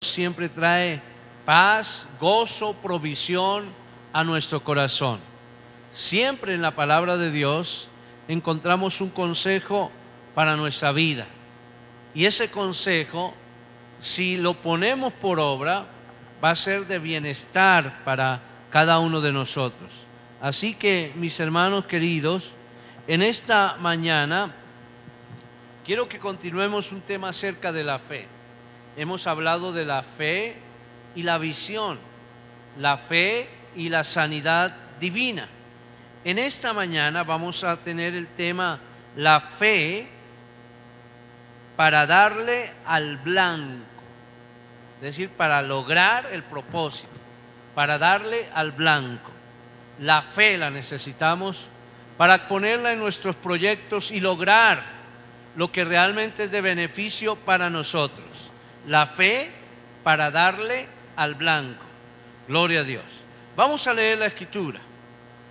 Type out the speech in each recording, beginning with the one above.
siempre trae paz, gozo, provisión a nuestro corazón. Siempre en la palabra de Dios encontramos un consejo para nuestra vida. Y ese consejo, si lo ponemos por obra, va a ser de bienestar para cada uno de nosotros. Así que, mis hermanos queridos, en esta mañana quiero que continuemos un tema acerca de la fe. Hemos hablado de la fe y la visión, la fe y la sanidad divina. En esta mañana vamos a tener el tema la fe para darle al blanco, es decir, para lograr el propósito, para darle al blanco. La fe la necesitamos para ponerla en nuestros proyectos y lograr lo que realmente es de beneficio para nosotros. La fe para darle al blanco. Gloria a Dios. Vamos a leer la escritura.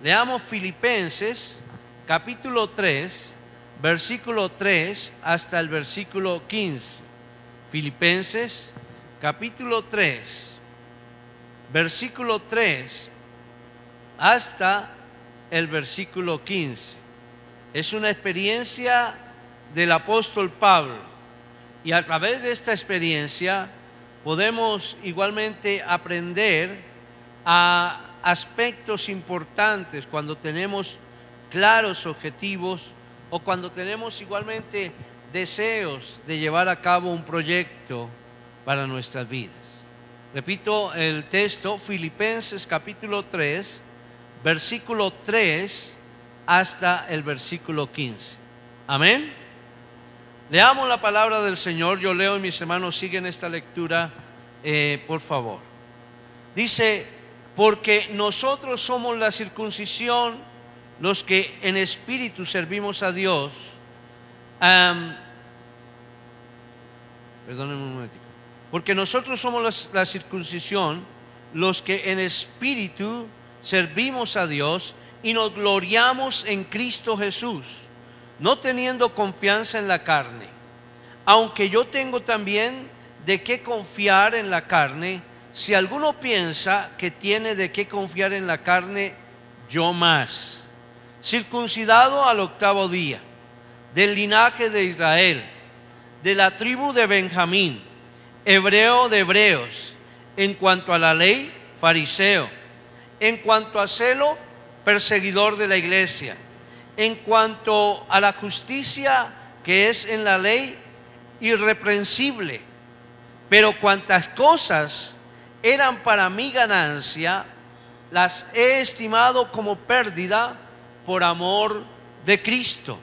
Leamos Filipenses capítulo 3, versículo 3 hasta el versículo 15. Filipenses capítulo 3, versículo 3 hasta el versículo 15. Es una experiencia del apóstol Pablo. Y a través de esta experiencia podemos igualmente aprender a aspectos importantes cuando tenemos claros objetivos o cuando tenemos igualmente deseos de llevar a cabo un proyecto para nuestras vidas. Repito el texto, Filipenses capítulo 3, versículo 3 hasta el versículo 15. Amén. Leamos la palabra del Señor. Yo leo y mis hermanos siguen esta lectura, por favor. Dice, porque nosotros somos la circuncisión, los que en espíritu servimos a Dios. Perdónenme un momentico. Porque nosotros somos la circuncisión, los que en espíritu servimos a Dios y nos gloriamos en Cristo Jesús, no teniendo confianza en la carne, aunque yo tengo también de qué confiar en la carne. Si alguno piensa que tiene de qué confiar en la carne, yo más. Circuncidado al 8º día, del linaje de Israel, de la tribu de Benjamín, hebreo de hebreos, en cuanto a la ley, fariseo, en cuanto a celo, perseguidor de la iglesia, en cuanto a la justicia que es en la ley, irreprensible. Pero cuantas cosas eran para mi ganancia, las he estimado como pérdida por amor de Cristo.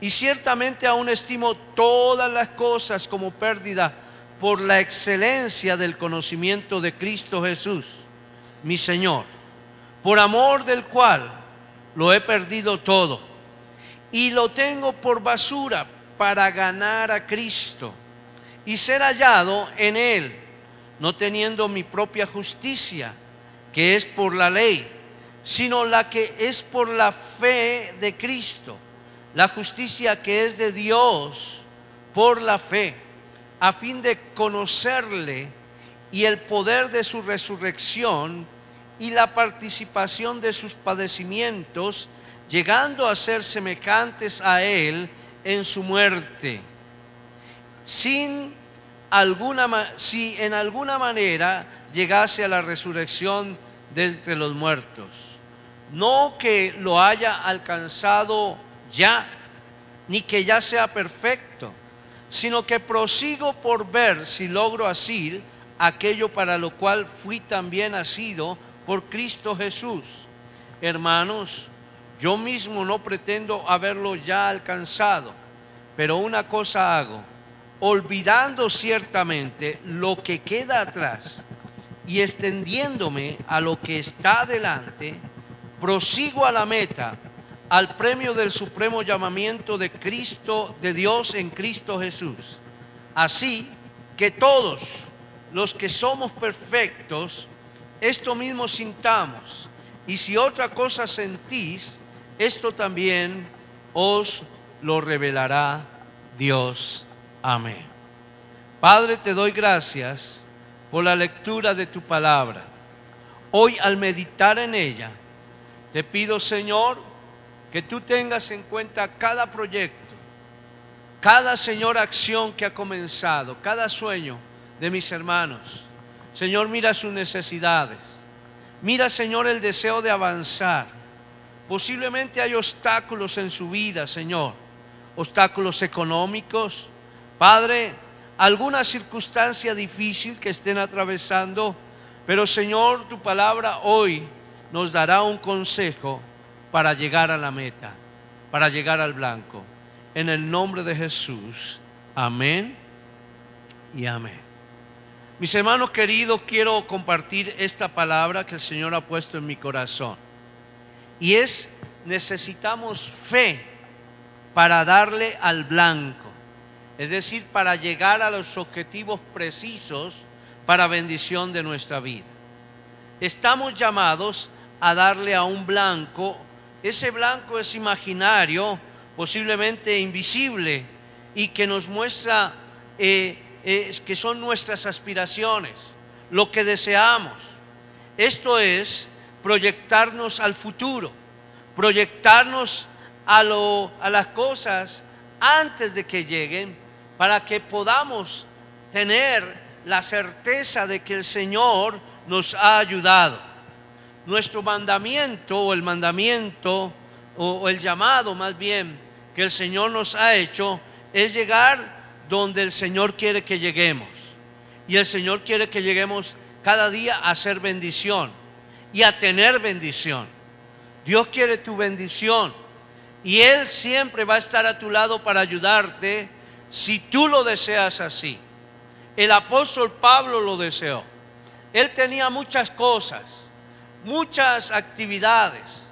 Y ciertamente aún estimo todas las cosas como pérdida por la excelencia del conocimiento de Cristo Jesús, mi Señor, por amor del cual lo he perdido todo y lo tengo por basura para ganar a Cristo y ser hallado en Él, no teniendo mi propia justicia, que es por la ley, sino la que es por la fe de Cristo, la justicia que es de Dios por la fe, a fin de conocerle y el poder de su resurrección y la participación de sus padecimientos, llegando a ser semejantes a Él en su muerte, si en alguna manera llegase a la resurrección de entre los muertos. No que lo haya alcanzado ya, ni que ya sea perfecto, sino que prosigo por ver si logro asir aquello para lo cual fui también asido por Cristo Jesús. Hermanos, yo mismo no pretendo haberlo ya alcanzado, pero una cosa hago, olvidando ciertamente lo que queda atrás y extendiéndome a lo que está delante, prosigo a la meta, al premio del supremo llamamiento de Cristo, de Dios en Cristo Jesús. Así que todos los que somos perfectos, esto mismo sintamos, y si otra cosa sentís, esto también os lo revelará Dios. Amén. Padre, te doy gracias por la lectura de tu palabra. Hoy, al meditar en ella, te pido, Señor, que tú tengas en cuenta cada proyecto, cada, Señor, acción que ha comenzado, cada sueño de mis hermanos. Señor, mira sus necesidades. Mira, Señor, el deseo de avanzar. Posiblemente hay obstáculos en su vida, Señor. Obstáculos económicos. Padre, alguna circunstancia difícil que estén atravesando. Pero, Señor, tu palabra hoy nos dará un consejo para llegar a la meta, para llegar al blanco. En el nombre de Jesús. Amén y amén. Mis hermanos queridos, quiero compartir esta palabra que el Señor ha puesto en mi corazón. Y es, necesitamos fe para darle al blanco. Es decir, para llegar a los objetivos precisos para bendición de nuestra vida. Estamos llamados a darle a un blanco. Ese blanco es imaginario, posiblemente invisible, y que nos muestra que son nuestras aspiraciones, lo que deseamos. Esto es proyectarnos al futuro, proyectarnos a las cosas antes de que lleguen, para que podamos tener la certeza de que el Señor nos ha ayudado. Nuestro mandamiento, o el mandamiento, o el llamado más bien, que el Señor nos ha hecho, es llegar donde el Señor quiere que lleguemos. Y el Señor quiere que lleguemos cada día a hacer bendición y a tener bendición. Dios quiere tu bendición y Él siempre va a estar a tu lado para ayudarte si tú lo deseas así. El apóstol Pablo lo deseó. Él tenía muchas cosas, muchas actividades.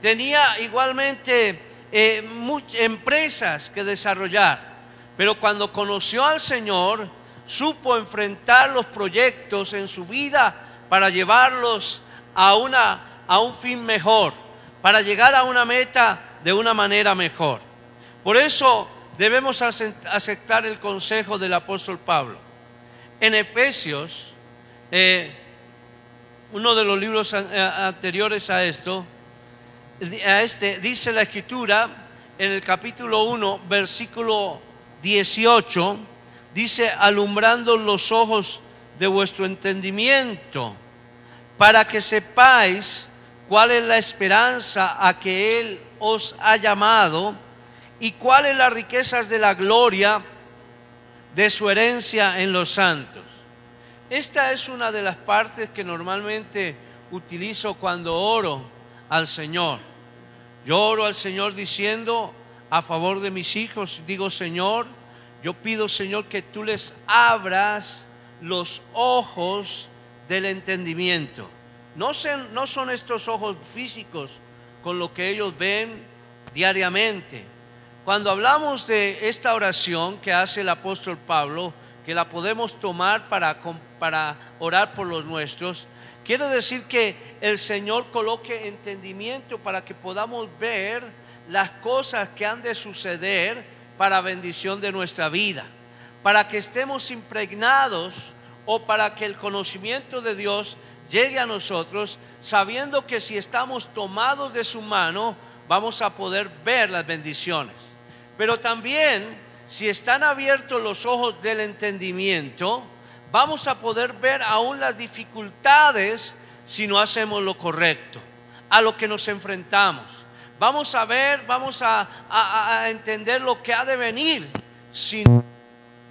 Tenía igualmente empresas que desarrollar. Pero cuando conoció al Señor, supo enfrentar los proyectos en su vida para llevarlos a un fin mejor, para llegar a una meta de una manera mejor. Por eso debemos aceptar el consejo del apóstol Pablo. En Efesios, uno de los libros anteriores a este, dice la Escritura, en el capítulo 1, versículo 18, dice: alumbrando los ojos de vuestro entendimiento, para que sepáis cuál es la esperanza a que Él os ha llamado, y cuáles las riquezas de la gloria de su herencia en los santos. Esta es una de las partes que normalmente utilizo cuando oro al Señor. Yo oro al Señor diciendo a favor de mis hijos, digo: Señor, yo pido, Señor, que tú les abras los ojos del entendimiento. No son estos ojos físicos con lo que ellos ven diariamente. Cuando hablamos de esta oración que hace el apóstol Pablo, que la podemos tomar para orar por los nuestros, quiere decir que el Señor coloque entendimiento para que podamos ver las cosas que han de suceder para bendición de nuestra vida, para que estemos impregnados, o para que el conocimiento de Dios llegue a nosotros, sabiendo que si estamos tomados de su mano, vamos a poder ver las bendiciones. Pero también, si están abiertos los ojos del entendimiento, vamos a poder ver aún las dificultades si no hacemos lo correcto, a lo que nos enfrentamos. Vamos a ver, vamos a entender lo que ha de venir si no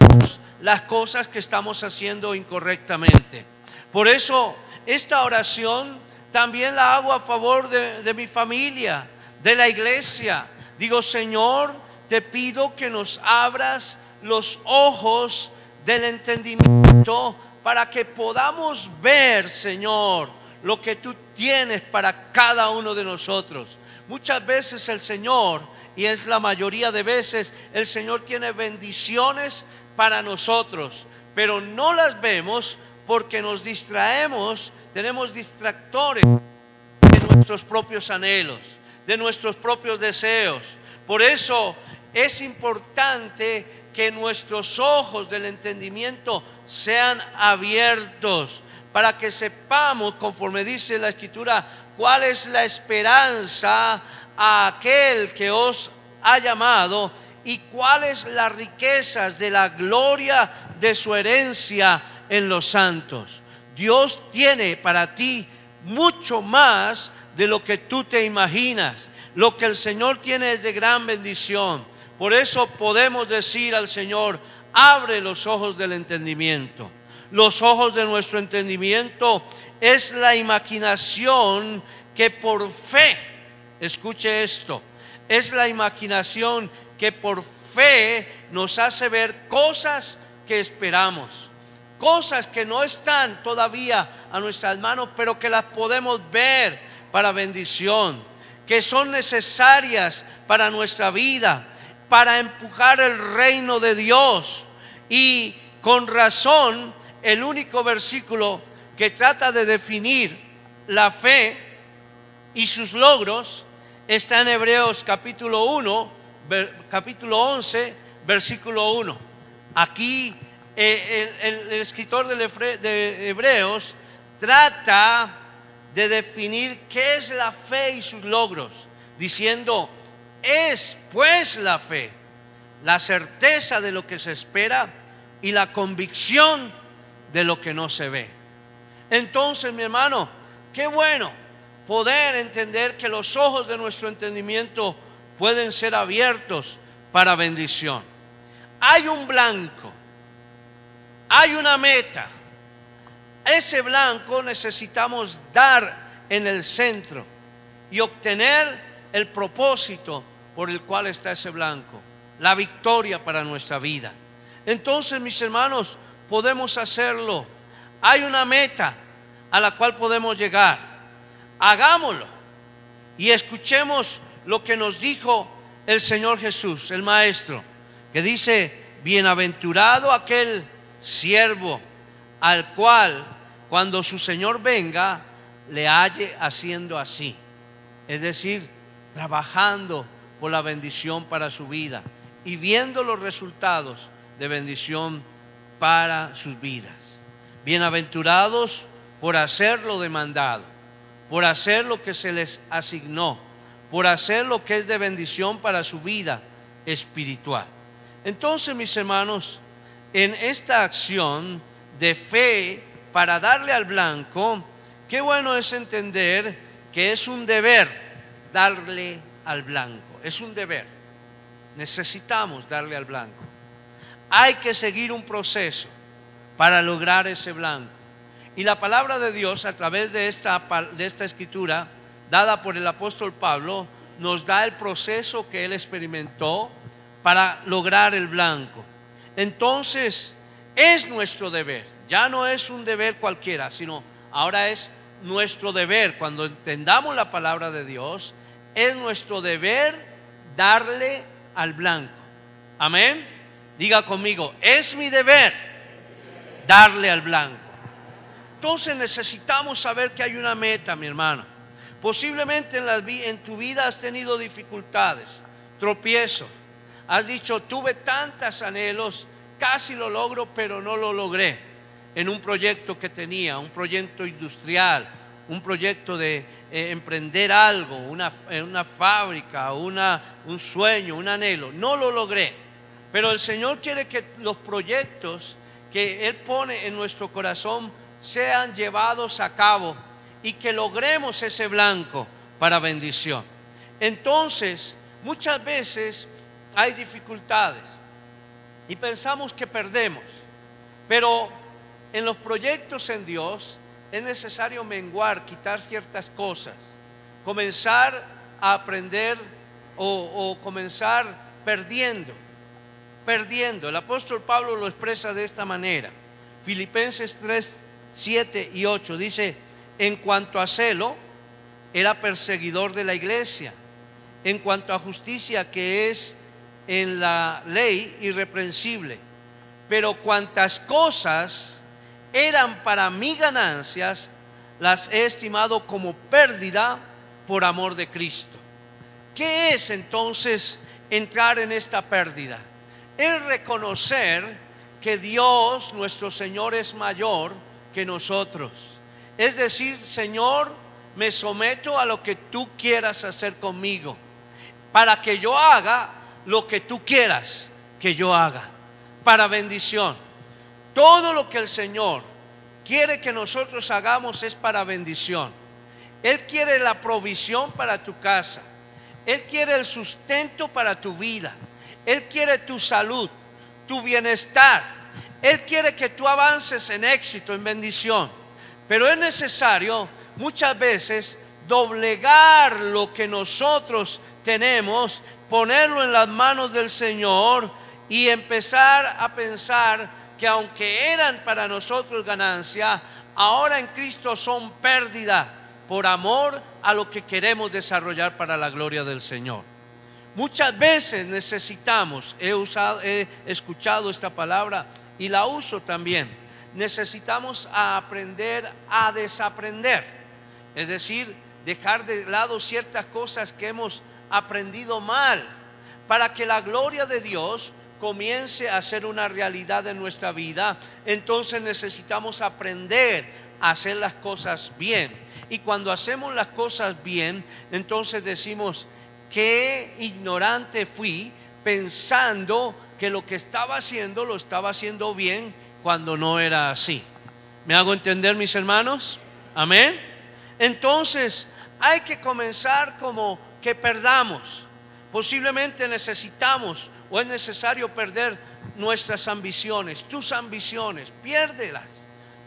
hacemos las cosas que estamos haciendo incorrectamente. Por eso, esta oración también la hago a favor de mi familia, de la iglesia. Digo: Señor, te pido que nos abras los ojos del entendimiento para que podamos ver, Señor, lo que tú tienes para cada uno de nosotros. Muchas veces el Señor, y es la mayoría de veces, el Señor tiene bendiciones para nosotros, pero no las vemos porque nos distraemos, tenemos distractores de nuestros propios anhelos, de nuestros propios deseos. Por eso es importante que nuestros ojos del entendimiento sean abiertos, para que sepamos, conforme dice la Escritura, cuál es la esperanza a aquel que os ha llamado y cuáles las riquezas de la gloria de su herencia en los santos. Dios tiene para ti mucho más de lo que tú te imaginas. Lo que el Señor tiene es de gran bendición. Por eso podemos decir al Señor: abre los ojos del entendimiento. Los ojos de nuestro entendimiento es la imaginación que por fe, escuche esto, es la imaginación que por fe nos hace ver cosas que esperamos, cosas que no están todavía a nuestras manos, pero que las podemos ver para bendición, que son necesarias para nuestra vida, para empujar el reino de Dios. Y con razón, el único versículo que trata de definir la fe y sus logros está en Hebreos capítulo 11, versículo 1. Aquí el escritor de Hebreos trata de definir qué es la fe y sus logros, diciendo: es pues la fe, la certeza de lo que se espera y la convicción de lo que no se ve. Entonces, mi hermano, qué bueno poder entender que los ojos de nuestro entendimiento pueden ser abiertos para bendición. Hay un blanco, hay una meta. Ese blanco necesitamos dar en el centro y obtener el propósito por el cual está ese blanco, la victoria para nuestra vida. Entonces, mis hermanos, podemos hacerlo. Hay una meta a la cual podemos llegar. Hagámoslo y escuchemos lo que nos dijo el Señor Jesús, el Maestro, que dice: bienaventurado aquel siervo al cual, cuando su Señor venga, le halle haciendo así. Es decir, trabajando por la bendición para su vida y viendo los resultados de bendición para sus vidas. Bienaventurados por hacer lo demandado, por hacer lo que se les asignó, por hacer lo que es de bendición para su vida espiritual. Entonces, mis hermanos, en esta acción de fe para darle al blanco, qué bueno es entender que es un deber darle al blanco. Es un deber. Necesitamos darle al blanco. Hay que seguir un proceso para lograr ese blanco. Y la palabra de Dios, a través de esta escritura dada por el apóstol Pablo, nos da el proceso que él experimentó para lograr el blanco. Entonces, es nuestro deber. Ya no es un deber cualquiera, sino ahora es nuestro deber. Cuando entendamos la palabra de Dios, es nuestro deber darle al blanco. Amén. Diga conmigo: es mi deber darle al blanco. Entonces necesitamos saber que hay una meta, mi hermano. Posiblemente en tu vida has tenido dificultades, tropiezos. Has dicho: tuve tantos anhelos, casi lo logro, pero no lo logré. En un proyecto que tenía, un proyecto industrial, un proyecto de emprender algo, una fábrica, un sueño, un anhelo. No lo logré. Pero el Señor quiere que los proyectos que Él pone en nuestro corazón sean llevados a cabo y que logremos ese blanco para bendición. Entonces, muchas veces hay dificultades y pensamos que perdemos, pero en los proyectos en Dios es necesario menguar, quitar ciertas cosas, comenzar a aprender o comenzar perdiendo. El apóstol Pablo lo expresa de esta manera. Filipenses 3, 7 y 8 dice: en cuanto a celo, era perseguidor de la iglesia. En cuanto a justicia, que es en la ley, irreprensible. Pero cuantas cosas eran para mí ganancias, las he estimado como pérdida por amor de Cristo. ¿Qué es entonces entrar en esta pérdida? es reconocer que Dios, nuestro Señor, es mayor que nosotros. Es decir, Señor, me someto a lo que tú quieras hacer conmigo, para que yo haga lo que tú quieras que yo haga, para bendición. Todo lo que el Señor quiere que nosotros hagamos es para bendición. Él quiere la provisión para tu casa. Él quiere el sustento para tu vida. Él quiere tu salud, tu bienestar. Él quiere que tú avances en éxito, en bendición. Pero es necesario muchas veces doblegar lo que nosotros tenemos, ponerlo en las manos del Señor y empezar a pensar que aunque eran para nosotros ganancia, ahora en Cristo son pérdida por amor a lo que queremos desarrollar para la gloria del Señor. Muchas veces necesitamos, he escuchado esta palabra y la uso también, necesitamos aprender a desaprender, es decir, dejar de lado ciertas cosas que hemos aprendido mal, para que la gloria de Dios comience a ser una realidad en nuestra vida. Entonces necesitamos aprender a hacer las cosas bien. Y cuando hacemos las cosas bien, entonces decimos, qué ignorante fui pensando que lo que estaba haciendo lo estaba haciendo bien cuando no era así. ¿Me hago entender, mis hermanos? Amén. Entonces hay que comenzar como que perdamos. Posiblemente necesitamos o es necesario perder nuestras ambiciones, tus ambiciones, piérdelas.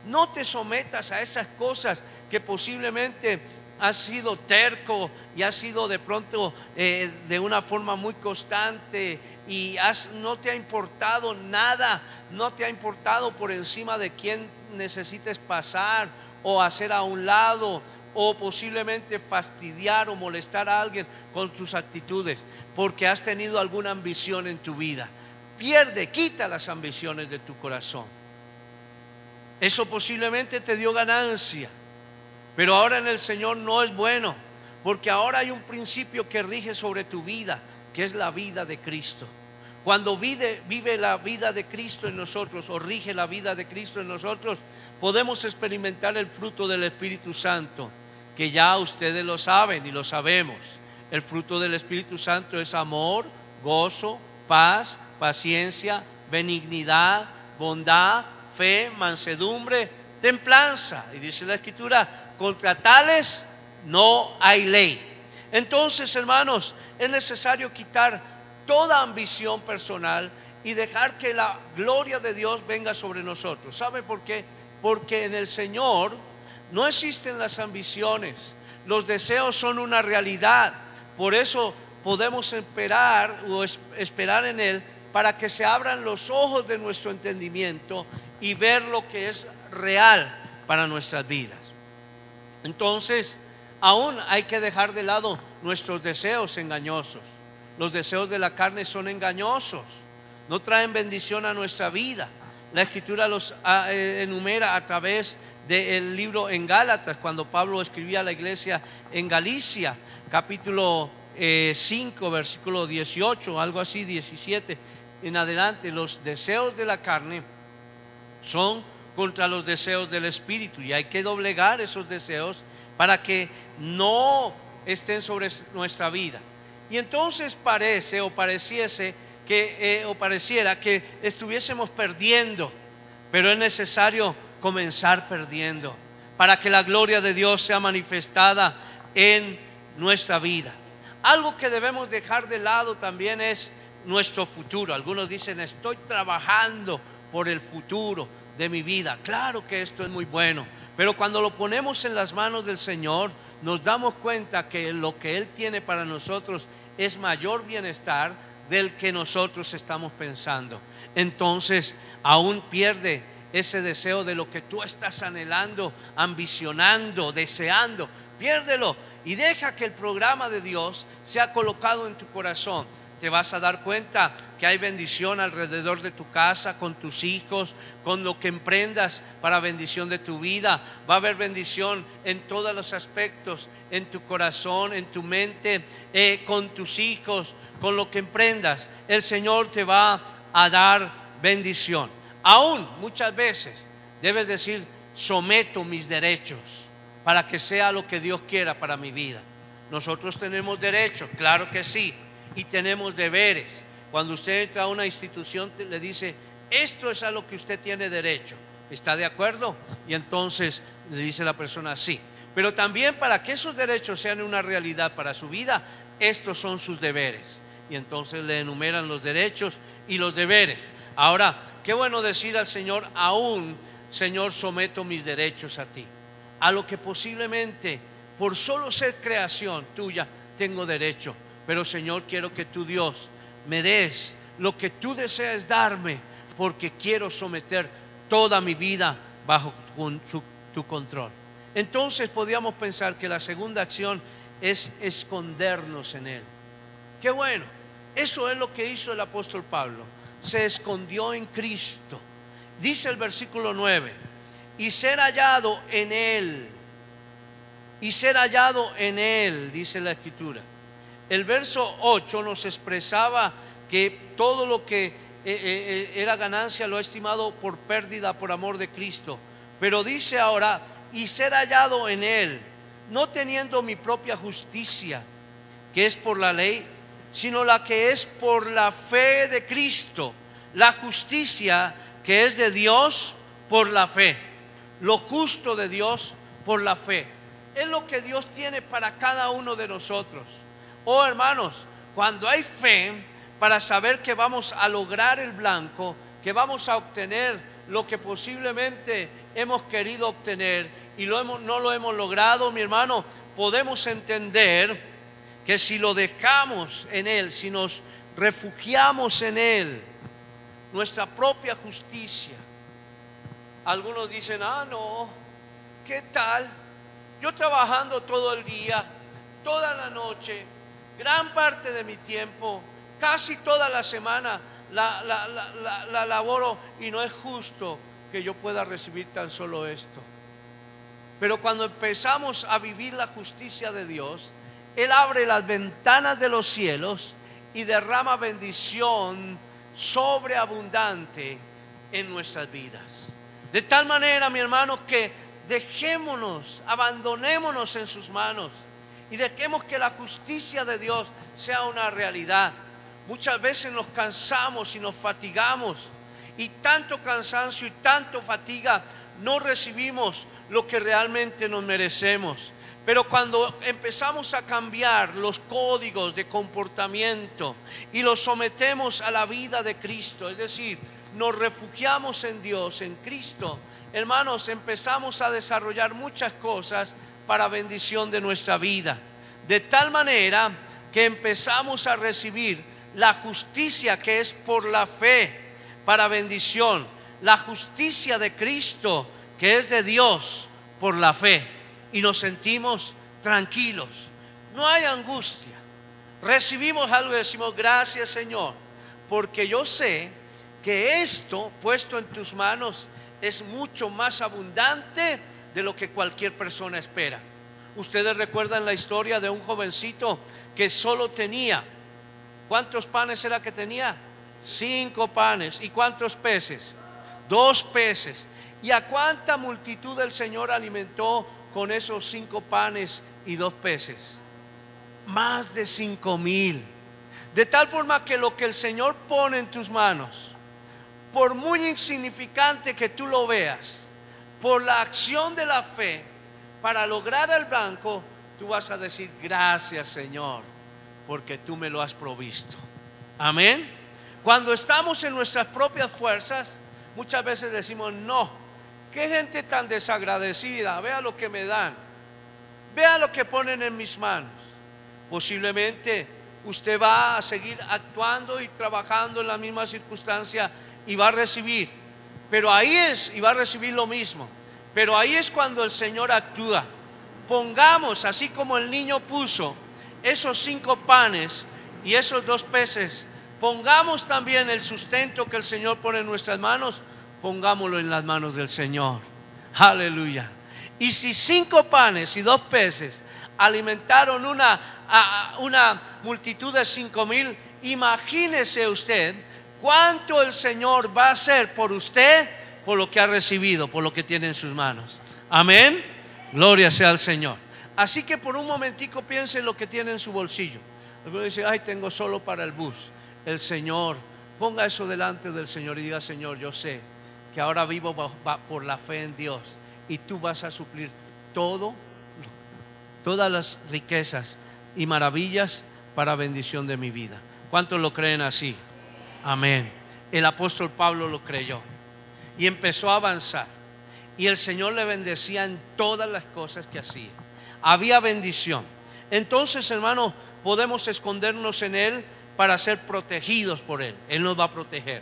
No te sometas a esas cosas que posiblemente has sido terco y has sido de pronto de una forma muy constante y no te ha importado nada, no te ha importado por encima de quién necesites pasar o hacer a un lado o posiblemente fastidiar o molestar a alguien con tus actitudes porque has tenido alguna ambición en tu vida. Quita las ambiciones de tu corazón. Eso posiblemente te dio ganancia, pero ahora en el Señor no es bueno, porque ahora hay un principio que rige sobre tu vida, que es la vida de Cristo. Cuando vive la vida de Cristo en nosotros, o rige la vida de Cristo en nosotros, podemos experimentar el fruto del Espíritu Santo, que ya ustedes lo saben y lo sabemos. El fruto del Espíritu Santo es amor, gozo, paz, paciencia, benignidad, bondad, fe, mansedumbre, templanza. Y dice la Escritura, contra tales no hay ley. Entonces, hermanos, es necesario quitar toda ambición personal y dejar que la gloria de Dios venga sobre nosotros. ¿Sabe por qué? Porque en el Señor no existen las ambiciones. Los deseos son una realidad. Por eso podemos esperar en Él para que se abran los ojos de nuestro entendimiento y ver lo que es real para nuestras vidas. Entonces, aún hay que dejar de lado nuestros deseos engañosos. Los deseos de la carne son engañosos, no traen bendición a nuestra vida. La Escritura los enumera a través del libro en Gálatas, cuando Pablo escribía a la iglesia en Galicia, capítulo 5, versículo 18, algo así, 17 en adelante. Los deseos de la carne son contra los deseos del Espíritu, y hay que doblegar esos deseos para que no estén sobre nuestra vida. Y entonces pareciera que estuviésemos perdiendo, pero es necesario comenzar perdiendo para que la gloria de Dios sea manifestada en nuestra vida. Algo que debemos dejar de lado también es nuestro futuro. Algunos dicen, estoy trabajando por el futuro de mi vida. Claro que esto es muy bueno, pero cuando lo ponemos en las manos del Señor, nos damos cuenta que lo que Él tiene para nosotros es mayor bienestar del que nosotros estamos pensando. Entonces, aún pierde ese deseo de lo que tú estás anhelando, ambicionando, deseando. Piérdelo y deja que el programa de Dios sea colocado en tu corazón. Te vas a dar cuenta que hay bendición alrededor de tu casa, con tus hijos, con lo que emprendas para bendición de tu vida. Va a haber bendición en todos los aspectos, en tu corazón, en tu mente, con tus hijos, con lo que emprendas. El Señor te va a dar bendición. Aún muchas veces debes decir: someto mis derechos para que sea lo que Dios quiera para mi vida. Nosotros tenemos derechos, claro que sí, y tenemos deberes. Cuando usted entra a una institución, le dice: esto es a lo que usted tiene derecho. ¿Está de acuerdo? Y entonces le dice la persona: sí. Pero también, para que esos derechos sean una realidad para su vida, estos son sus deberes. Y entonces le enumeran los derechos y los deberes. Ahora, qué bueno decir al Señor: aún, Señor, someto mis derechos a ti, a lo que posiblemente por solo ser creación tuya tengo derecho. Pero Señor, quiero que tú, Dios, me des lo que tú deseas darme, porque quiero someter toda mi vida bajo tu control. Entonces podríamos pensar que la segunda acción es escondernos en Él. Qué bueno, eso es lo que hizo el apóstol Pablo. Se escondió en Cristo. Dice el versículo 9: y ser hallado en Él. Y ser hallado en Él, dice la Escritura. El verso 8 nos expresaba que todo lo que era ganancia lo ha estimado por pérdida por amor de Cristo. Pero dice ahora: y ser hallado en Él, no teniendo mi propia justicia, que es por la ley, sino la que es por la fe de Cristo, la justicia que es de Dios por la fe, lo justo de Dios por la fe. Es lo que Dios tiene para cada uno de nosotros. Oh, hermanos, cuando hay fe para saber que vamos a lograr el blanco, que vamos a obtener lo que posiblemente hemos querido obtener y no lo hemos logrado, mi hermano, podemos entender que si lo dejamos en Él, si nos refugiamos en Él, nuestra propia justicia. Algunos dicen: ah, no, ¿qué tal? Yo trabajando todo el día, toda la noche, gran parte de mi tiempo, casi toda la semana la laboro, y no es justo que yo pueda recibir tan solo esto. Pero cuando empezamos a vivir la justicia de Dios, Él abre las ventanas de los cielos y derrama bendición sobreabundante en nuestras vidas. De tal manera, mi hermano, que dejémonos, abandonémonos en sus manos y dejemos que la justicia de Dios sea una realidad. Muchas veces nos cansamos y nos fatigamos, y tanto cansancio y tanto fatiga, no recibimos lo que realmente nos merecemos. Pero cuando empezamos a cambiar los códigos de comportamiento y los sometemos a la vida de Cristo, es decir, nos refugiamos en Dios, en Cristo, hermanos, empezamos a desarrollar muchas cosas para bendición de nuestra vida. De tal manera que empezamos a recibir la justicia que es por la fe para bendición, la justicia de Cristo que es de Dios por la fe, y nos sentimos tranquilos, no hay angustia. Recibimos algo y decimos: gracias, Señor, porque yo sé que esto puesto en tus manos es mucho más abundante de lo que cualquier persona espera. Ustedes recuerdan la historia de un jovencito que solo tenía, ¿cuántos panes era que tenía? 5 panes. ¿Y cuántos peces? 2 peces. ¿Y a cuánta multitud el Señor alimentó con esos 5 panes y 2 peces? Más de 5,000. De tal forma que lo que el Señor pone en tus manos, por muy insignificante que tú lo veas, por la acción de la fe, para lograr el blanco, tú vas a decir: gracias, Señor, porque tú me lo has provisto. Amén. Cuando estamos en nuestras propias fuerzas, muchas veces decimos: no, qué gente tan desagradecida, vea lo que me dan, vea lo que ponen en mis manos. Posiblemente usted va a seguir actuando y trabajando en la misma circunstancia y va a recibir, pero ahí es, y va a recibir lo mismo. Pero ahí es cuando el Señor actúa. Pongamos, así como el niño puso esos 5 panes y esos 2 peces, pongamos también el sustento que el Señor pone en nuestras manos, pongámoslo en las manos del Señor. Aleluya. Y si 5 panes y 2 peces alimentaron una multitud de 5,000, imagínese usted ¿Cuánto el Señor va a hacer por usted, por lo que ha recibido, por lo que tiene en sus manos? Amén. Gloria sea al Señor. Así que por un momentico piense en lo que tiene en su bolsillo. Alguno dice, ay, tengo solo para el bus. El Señor, ponga eso delante del Señor y diga, Señor, yo sé que ahora vivo por la fe en Dios y tú vas a suplir todas las riquezas y maravillas para bendición de mi vida. ¿Cuántos lo creen así? Amén. El apóstol Pablo lo creyó y empezó a avanzar. Y el Señor le bendecía en todas las cosas que hacía. Había bendición. Entonces, hermano, podemos escondernos en Él para ser protegidos por Él. Él nos va a proteger.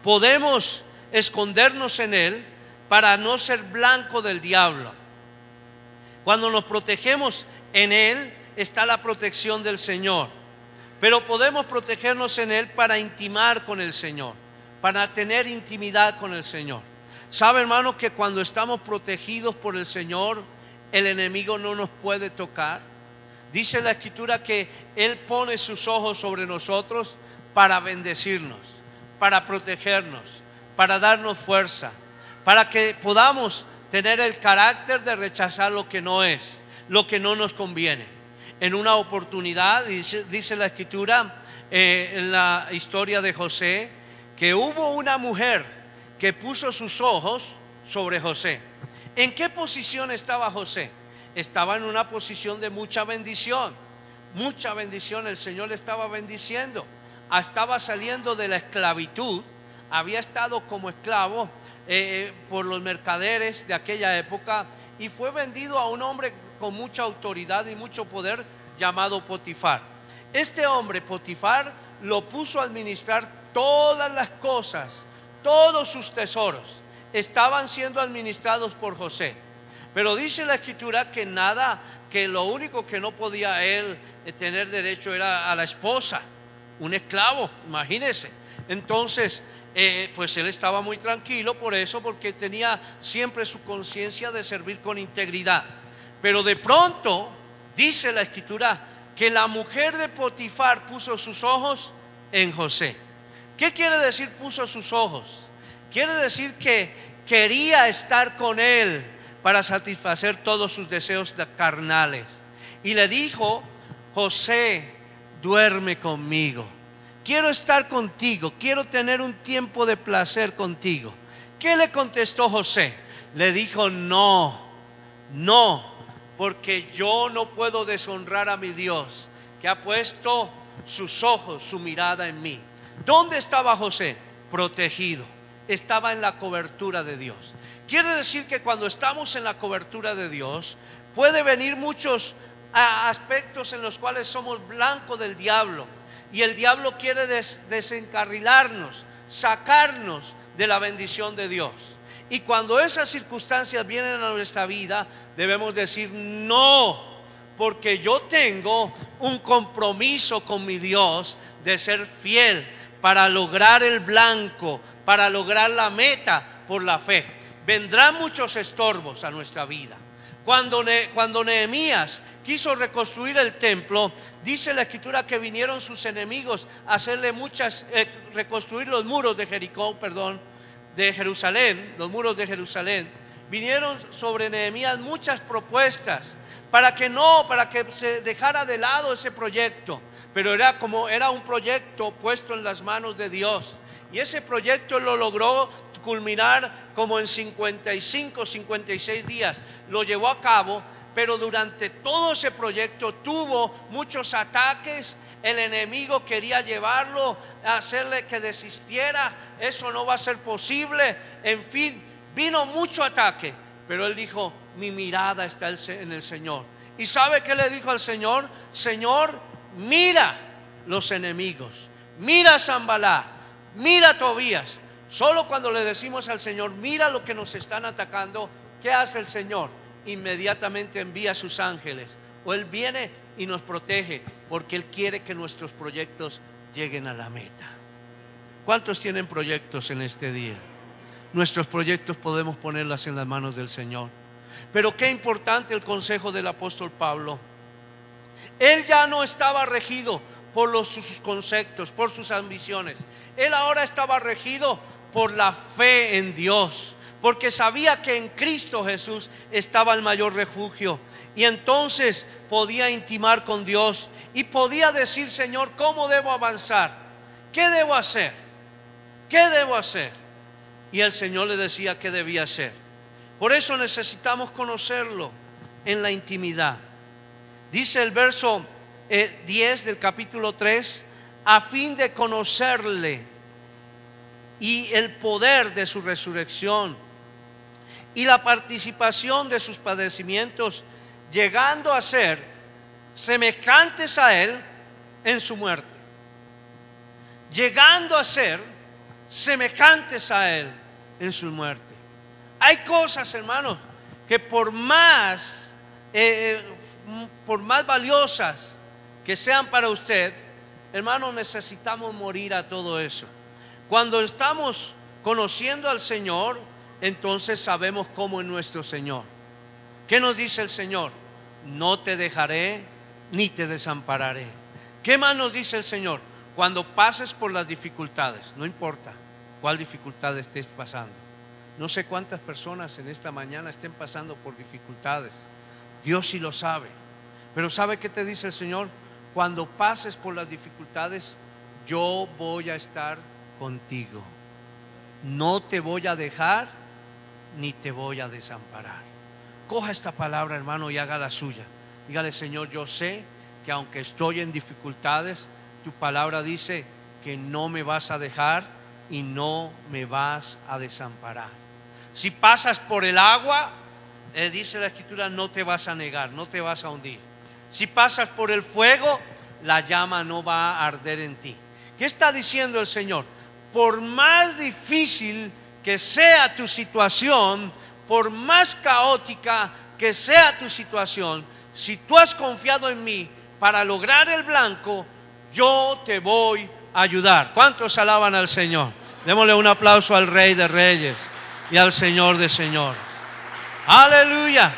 Podemos escondernos en Él para no ser blanco del diablo. Cuando nos protegemos en Él, está la protección del Señor. Pero podemos protegernos en Él para intimar con el Señor, para tener intimidad con el Señor. ¿Sabe, hermano, que cuando estamos protegidos por el Señor, el enemigo no nos puede tocar? Dice la Escritura que Él pone sus ojos sobre nosotros para bendecirnos, para protegernos, para darnos fuerza, para que podamos tener el carácter de rechazar lo que no es, lo que no nos conviene. En una oportunidad, dice la Escritura, en la historia de José, que hubo una mujer que puso sus ojos sobre José. ¿En qué posición estaba José? Estaba en una posición de mucha bendición. Mucha bendición, el Señor le estaba bendiciendo. Estaba saliendo de la esclavitud, había estado como esclavo por los mercaderes de aquella época y fue vendido a un hombre con mucha autoridad y mucho poder llamado Potifar. Este hombre, Potifar, lo puso a administrar todas las cosas, todos sus tesoros estaban siendo administrados por José. Pero dice la Escritura que lo único que no podía él tener derecho era a la esposa, un esclavo, imagínese. Entonces, pues él estaba muy tranquilo por eso, porque tenía siempre su conciencia de servir con integridad. Pero de pronto, dice la Escritura, que la mujer de Potifar puso sus ojos en José. ¿Qué quiere decir puso sus ojos? Quiere decir que quería estar con él para satisfacer todos sus deseos carnales. Y le dijo, José, duerme conmigo. Quiero estar contigo, quiero tener un tiempo de placer contigo. ¿Qué le contestó José? Le dijo, no, porque yo no puedo deshonrar a mi Dios, que ha puesto sus ojos, su mirada en mí. ¿Dónde estaba José? Protegido. Estaba en la cobertura de Dios. Quiere decir que cuando estamos en la cobertura de Dios, puede venir muchos aspectos en los cuales somos blanco del diablo. Y el diablo quiere desencarrilarnos, sacarnos de la bendición de Dios. Y cuando esas circunstancias vienen a nuestra vida, debemos decir no, porque yo tengo un compromiso con mi Dios de ser fiel para lograr el blanco, para lograr la meta por la fe. Vendrán muchos estorbos a nuestra vida. Cuando Nehemías quiso reconstruir el templo, dice la Escritura que vinieron sus enemigos a hacerle reconstruir los muros de Jericó, de Jerusalén, los muros de Jerusalén. Vinieron sobre Nehemías muchas propuestas para que se dejara de lado ese proyecto, pero era un proyecto puesto en las manos de Dios, y ese proyecto lo logró culminar como en 55, 56 días. Lo llevó a cabo, pero durante todo ese proyecto tuvo muchos ataques. El enemigo quería llevarlo a hacerle que desistiera. Eso no va a ser posible. En fin, vino mucho ataque, pero él dijo, mi mirada está en el Señor. ¿Y sabe qué le dijo al Señor? Señor, mira los enemigos, mira a Sanballat, mira a Tobías. Solo cuando le decimos al Señor, mira lo que nos están atacando, ¿qué hace el Señor? Inmediatamente envía a sus ángeles, o Él viene y nos protege, porque Él quiere que nuestros proyectos lleguen a la meta. ¿Cuántos tienen proyectos en este día? Nuestros proyectos podemos ponerlas en las manos del Señor. Pero qué importante el consejo del apóstol Pablo. Él ya no estaba regido sus conceptos, por sus ambiciones. Él ahora estaba regido por la fe en Dios, porque sabía que en Cristo Jesús estaba el mayor refugio. Y entonces podía intimar con Dios y podía decir: Señor, ¿cómo debo avanzar? ¿Qué debo hacer? ¿Qué debo hacer? Y el Señor le decía qué debía hacer. Por eso necesitamos conocerlo en la intimidad. Dice el verso 10 del capítulo 3: a fin de conocerle y el poder de su resurrección y la participación de sus padecimientos, llegando a ser semejantes a Él en su muerte. Llegando a ser semejantes a Él en su muerte. Hay cosas, hermanos, que por más valiosas que sean para usted, hermanos, necesitamos morir a todo eso. Cuando estamos conociendo al Señor, entonces sabemos cómo es nuestro Señor. ¿Qué nos dice el Señor? No te dejaré ni te desampararé. ¿Qué más nos dice el Señor? Cuando pases por las dificultades, no importa cuál dificultad estés pasando. No sé cuántas personas en esta mañana estén pasando por dificultades. Dios sí lo sabe. Pero ¿sabe qué te dice el Señor? Cuando pases por las dificultades, yo voy a estar contigo. No te voy a dejar ni te voy a desamparar. Coja esta palabra, hermano, y haga la suya. Dígale: Señor, yo sé que aunque estoy en dificultades, tu palabra dice que no me vas a dejar y no me vas a desamparar. Si pasas por el agua, dice la Escritura, no te vas a negar, no te vas a hundir. Si pasas por el fuego, la llama no va a arder en ti. ¿Qué está diciendo el Señor? Por más difícil que sea tu situación, por más caótica que sea tu situación, si tú has confiado en mí para lograr el blanco, yo te voy a ayudar. ¿Cuántos alaban al Señor? Démosle un aplauso al Rey de Reyes y al Señor de Señores. Aleluya.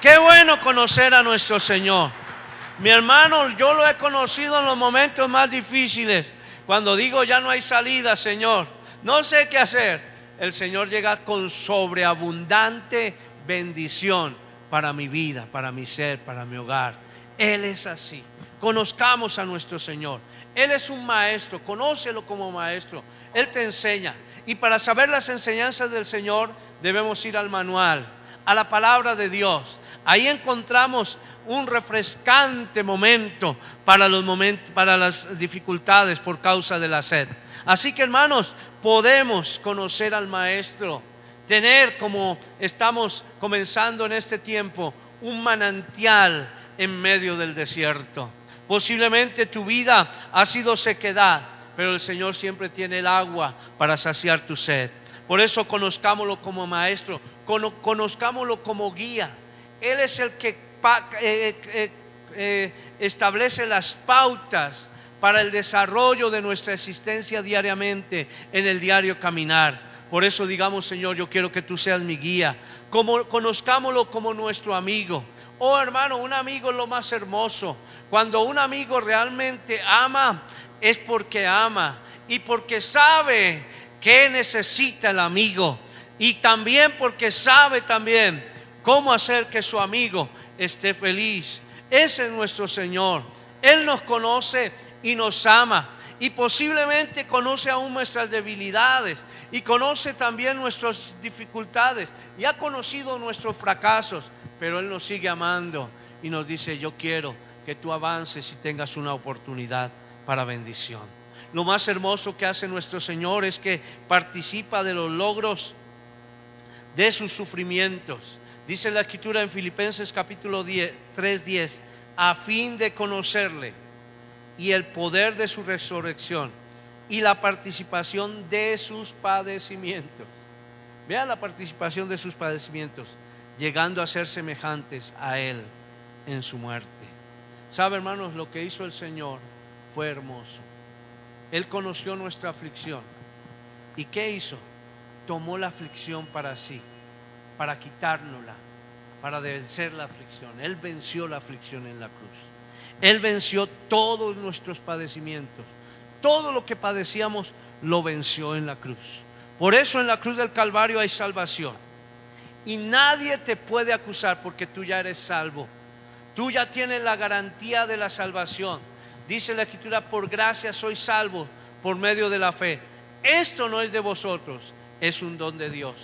Qué bueno conocer a nuestro Señor. Mi hermano, yo lo he conocido en los momentos más difíciles. Cuando digo ya no hay salida, Señor, no sé qué hacer, el Señor llega con sobreabundante bendición para mi vida, para mi ser, para mi hogar. Él es así. Conozcamos a nuestro Señor. Él es un maestro, conócelo como maestro. Él te enseña. Y para saber las enseñanzas del Señor debemos ir al manual, a la palabra de Dios. Ahí encontramos un refrescante momento para las dificultades por causa de la sed. Así que, hermanos, podemos conocer al Maestro, tener, como estamos comenzando en este tiempo, un manantial en medio del desierto. Posiblemente tu vida ha sido sequedad, pero el Señor siempre tiene el agua para saciar tu sed. Por eso conozcámoslo como maestro, conozcámoslo como guía. Él es el que establece las pautas para el desarrollo de nuestra existencia diariamente en el diario caminar. Por eso digamos: Señor, yo quiero que tú seas mi guía. Conozcámoslo como nuestro amigo. Oh, hermano, un amigo es lo más hermoso. Cuando un amigo realmente ama, es porque ama y porque sabe qué necesita el amigo, y también porque sabe también cómo hacer que su amigo esté feliz. Ese es nuestro Señor. Él nos conoce y nos ama, y posiblemente conoce aún nuestras debilidades y conoce también nuestras dificultades y ha conocido nuestros fracasos, pero Él nos sigue amando y nos dice: yo quiero que tú avances y tengas una oportunidad para bendición. Lo más hermoso que hace nuestro Señor es que participa de los logros de sus sufrimientos. Dice la Escritura en Filipenses capítulo 3:10: a fin de conocerle y el poder de su resurrección y la participación de sus padecimientos. Vean la participación de sus padecimientos, llegando a ser semejantes a Él en su muerte. ¿Sabe, hermanos? Lo que hizo el Señor fue hermoso. Él conoció nuestra aflicción. ¿Y qué hizo? Tomó la aflicción para sí, para quitárnosla, para vencer la aflicción. Él venció la aflicción en la cruz. Él venció todos nuestros padecimientos. Todo lo que padecíamos lo venció en la cruz. Por eso en la cruz del Calvario hay salvación. Y nadie te puede acusar porque tú ya eres salvo. Tú ya tienes la garantía de la salvación. Dice la Escritura, por gracia sois salvos por medio de la fe. Esto no es de vosotros, es un don de Dios.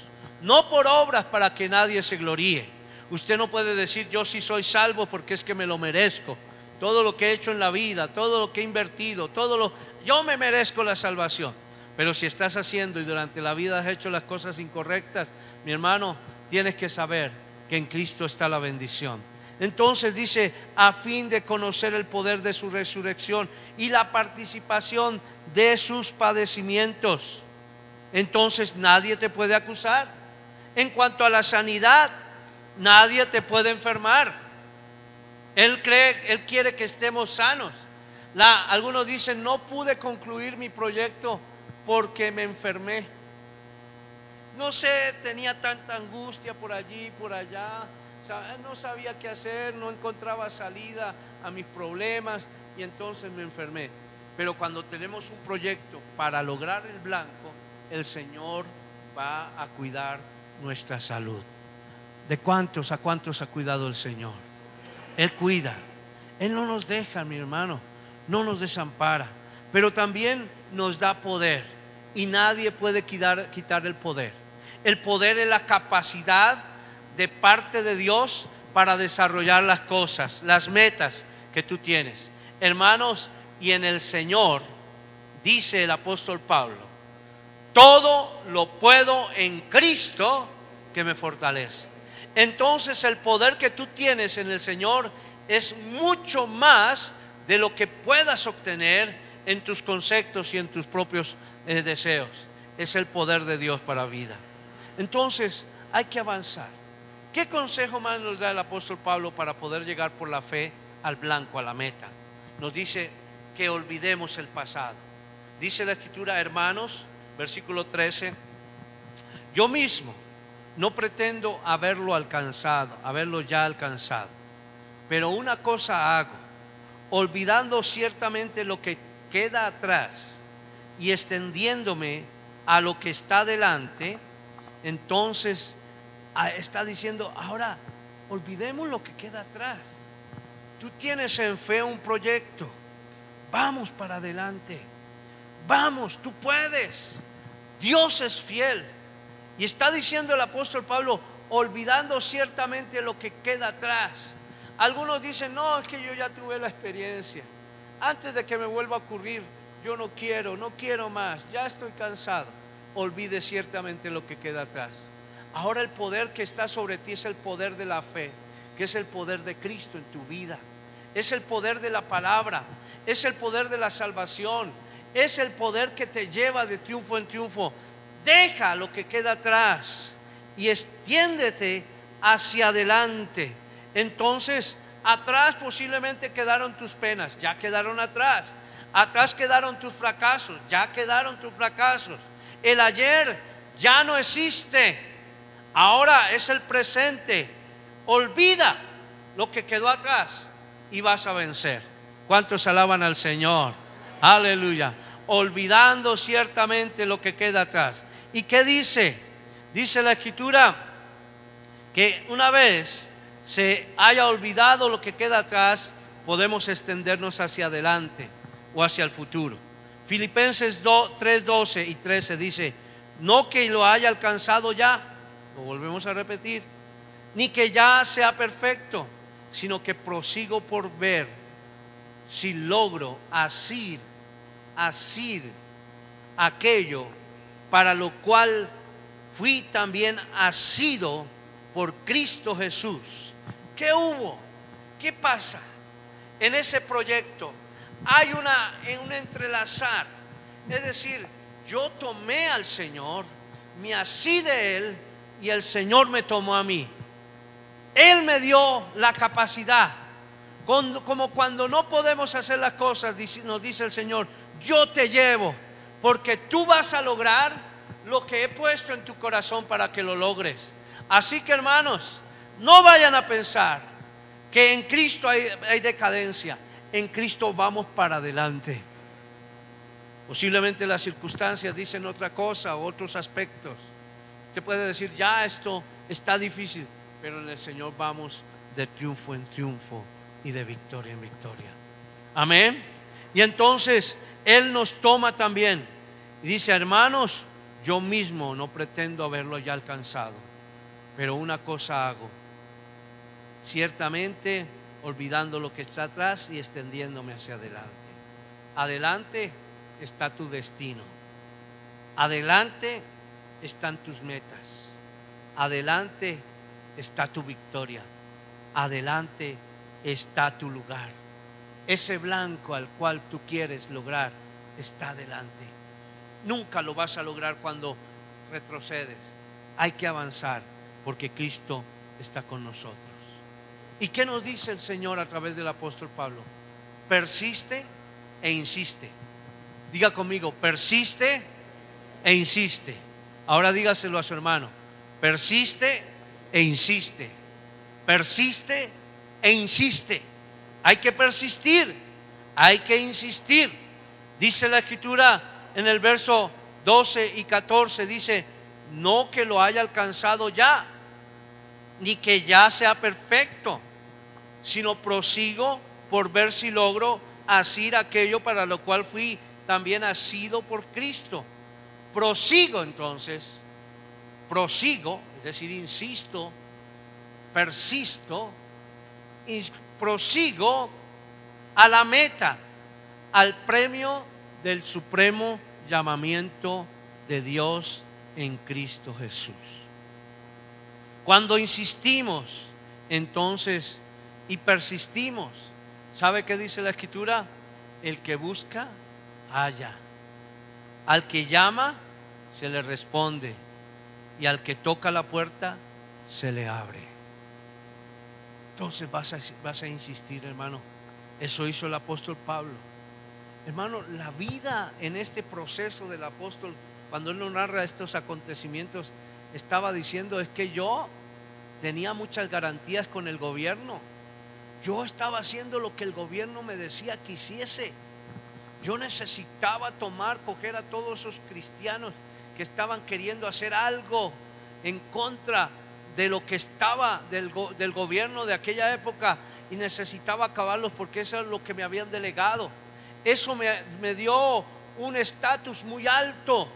No por obras para que nadie se gloríe. Usted no puede decir, yo sí soy salvo porque es que me lo merezco. Todo lo que he hecho en la vida, todo lo que he invertido, yo me merezco la salvación. Pero si estás haciendo y durante la vida has hecho las cosas incorrectas, mi hermano, tienes que saber que en Cristo está la bendición. Entonces dice, a fin de conocer el poder de su resurrección y la participación de sus padecimientos. Entonces nadie te puede acusar. En cuanto a la sanidad, nadie te puede enfermar. Él quiere que estemos sanos. Algunos dicen, no pude concluir mi proyecto porque me enfermé. No sé, tenía tanta angustia por allí, por allá. No sabía qué hacer, no encontraba salida a mis problemas y entonces me enfermé. Pero cuando tenemos un proyecto para lograr el blanco, el Señor va a cuidar nuestra salud. ¿De cuántos a cuántos ha cuidado el Señor? Él cuida. Él no nos deja, mi hermano, no nos desampara, pero también nos da poder y nadie puede quitar el poder. El poder es la capacidad de parte de Dios para desarrollar las cosas, las metas que tú tienes. Hermanos, y en el Señor, dice el apóstol Pablo, todo lo puedo en Cristo que me fortalece. Entonces el poder que tú tienes en el Señor es mucho más de lo que puedas obtener en tus conceptos y en tus propios deseos. Es el poder de Dios para vida. Entonces hay que avanzar. ¿Qué consejo más nos da el apóstol Pablo para poder llegar por la fe al blanco, a la meta? Nos dice que olvidemos el pasado. Dice la Escritura, hermanos, versículo 13, yo mismo no pretendo haberlo ya alcanzado, pero una cosa hago, olvidando ciertamente lo que queda atrás y extendiéndome a lo que está delante. Entonces está diciendo, ahora olvidemos lo que queda atrás. Tú tienes en fe un proyecto, vamos para adelante, vamos, tú puedes, Dios es fiel. Y está diciendo el apóstol Pablo, olvidando ciertamente lo que queda atrás. Algunos dicen, no, es que yo ya tuve la experiencia, antes de que me vuelva a ocurrir, yo no quiero más, ya estoy cansado. Olvide ciertamente lo que queda atrás. Ahora el poder que está sobre ti es el poder de la fe, que es el poder de Cristo en tu vida. Es el poder de la palabra, es el poder de la salvación, es el poder que te lleva de triunfo en triunfo. Deja lo que queda atrás y extiéndete hacia adelante. Entonces, atrás posiblemente quedaron tus penas, ya quedaron atrás. Atrás quedaron tus fracasos, ya quedaron tus fracasos. El ayer ya no existe, ahora es el presente. Olvida lo que quedó atrás y vas a vencer. ¿Cuántos alaban al Señor? Aleluya. Olvidando ciertamente lo que queda atrás. ¿Y qué dice? Dice la Escritura que una vez se haya olvidado lo que queda atrás, podemos extendernos hacia adelante o hacia el futuro. Filipenses 3:12 y 13 dice, no que lo haya alcanzado ya, lo volvemos a repetir, ni que ya sea perfecto, sino que prosigo por ver si logro asir aquello para lo cual fui también asido por Cristo Jesús. ¿Qué hubo? ¿Qué pasa? En ese proyecto hay un entrelazar. Es decir, yo tomé al Señor, me así de Él y el Señor me tomó a mí. Él me dio la capacidad. Como cuando no podemos hacer las cosas, nos dice el Señor, yo te llevo, porque tú vas a lograr lo que he puesto en tu corazón para que lo logres. Así que, hermanos, no vayan a pensar que en Cristo hay decadencia. en Cristo vamos para adelante. Posiblemente las circunstancias dicen otra cosa, otros aspectos. Usted puede decir, ya esto está difícil, pero en el Señor vamos de triunfo en triunfo y de victoria en victoria. Amén. Y entonces Él nos toma también y dice, hermanos, yo mismo no pretendo haberlo ya alcanzado, pero una cosa hago, ciertamente olvidando lo que está atrás y extendiéndome hacia adelante. Adelante está tu destino. Adelante están tus metas. Adelante está tu victoria. Adelante está tu lugar. Ese blanco al cual tú quieres lograr está adelante. Nunca lo vas a lograr cuando retrocedes. Hay que avanzar porque Cristo está con nosotros. ¿Y qué nos dice el Señor a través del apóstol Pablo? Persiste e insiste. Diga conmigo, persiste e insiste. Ahora dígaselo a su hermano. Persiste e insiste. Persiste e insiste. Hay que persistir, hay que insistir. Dice la Escritura en el verso 12 y 14, dice, no que lo haya alcanzado ya, ni que ya sea perfecto, sino prosigo por ver si logro asir aquello para lo cual fui también asido por Cristo. Prosigo entonces, prosigo, es decir, insisto, persisto, prosigo a la meta, al premio del supremo llamamiento de Dios en Cristo Jesús. Cuando insistimos, entonces, y persistimos, ¿sabe qué dice la Escritura? El que busca, halla. Al que llama, se le responde. Y al que toca la puerta, se le abre. Entonces vas a insistir, hermano. Eso hizo el apóstol Pablo. Hermano, la vida en este proceso del apóstol, cuando él nos narra estos acontecimientos, estaba diciendo, es que yo tenía muchas garantías con el gobierno. Yo estaba haciendo lo que el gobierno me decía que hiciese. Yo necesitaba coger a todos esos cristianos que estaban queriendo hacer algo en contra de lo que estaba del gobierno de aquella época, y necesitaba acabarlos porque eso es lo que me habían delegado. Eso me dio un estatus muy alto,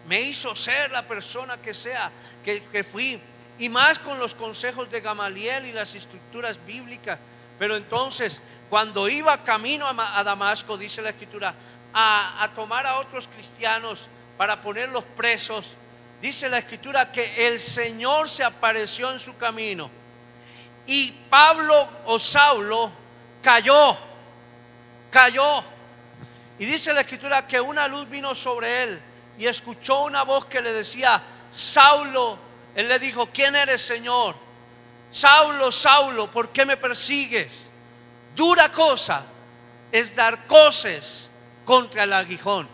me hizo ser la persona que fui, y más con los consejos de Gamaliel y las escrituras bíblicas. Pero entonces, cuando iba camino a Damasco, dice la Escritura, a tomar a otros cristianos para ponerlos presos, dice la Escritura que el Señor se apareció en su camino y Pablo o Saulo cayó. Y dice la Escritura que una luz vino sobre él y escuchó una voz que le decía, Saulo. Él le dijo, ¿quién eres, Señor? Saulo, Saulo, ¿por qué me persigues? Dura cosa es dar coces contra el aguijón.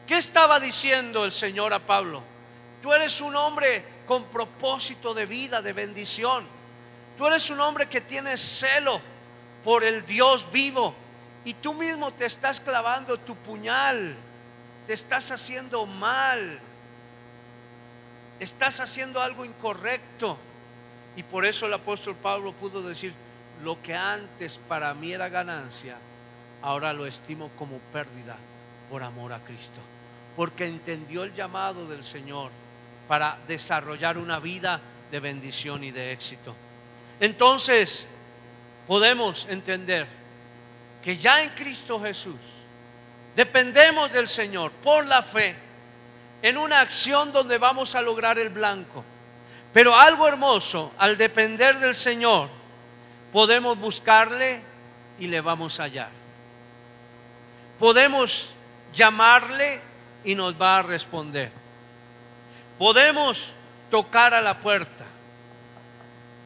¿Qué estaba diciendo el Señor a Pablo? Tú eres un hombre con propósito de vida, de bendición. Tú eres un hombre que tiene celo por el Dios vivo. Y tú mismo te estás clavando tu puñal. Te estás haciendo mal. Estás haciendo algo incorrecto. Y por eso el apóstol Pablo pudo decir, lo que antes para mí era ganancia, ahora lo estimo como pérdida por amor a Cristo. Porque entendió el llamado del Señor para desarrollar una vida de bendición y de éxito. Entonces, podemos entender que ya en Cristo Jesús dependemos del Señor por la fe en una acción donde vamos a lograr el blanco. Pero algo hermoso, al depender del Señor, podemos buscarle y le vamos a hallar. Podemos llamarle y nos va a responder. Podemos tocar a la puerta.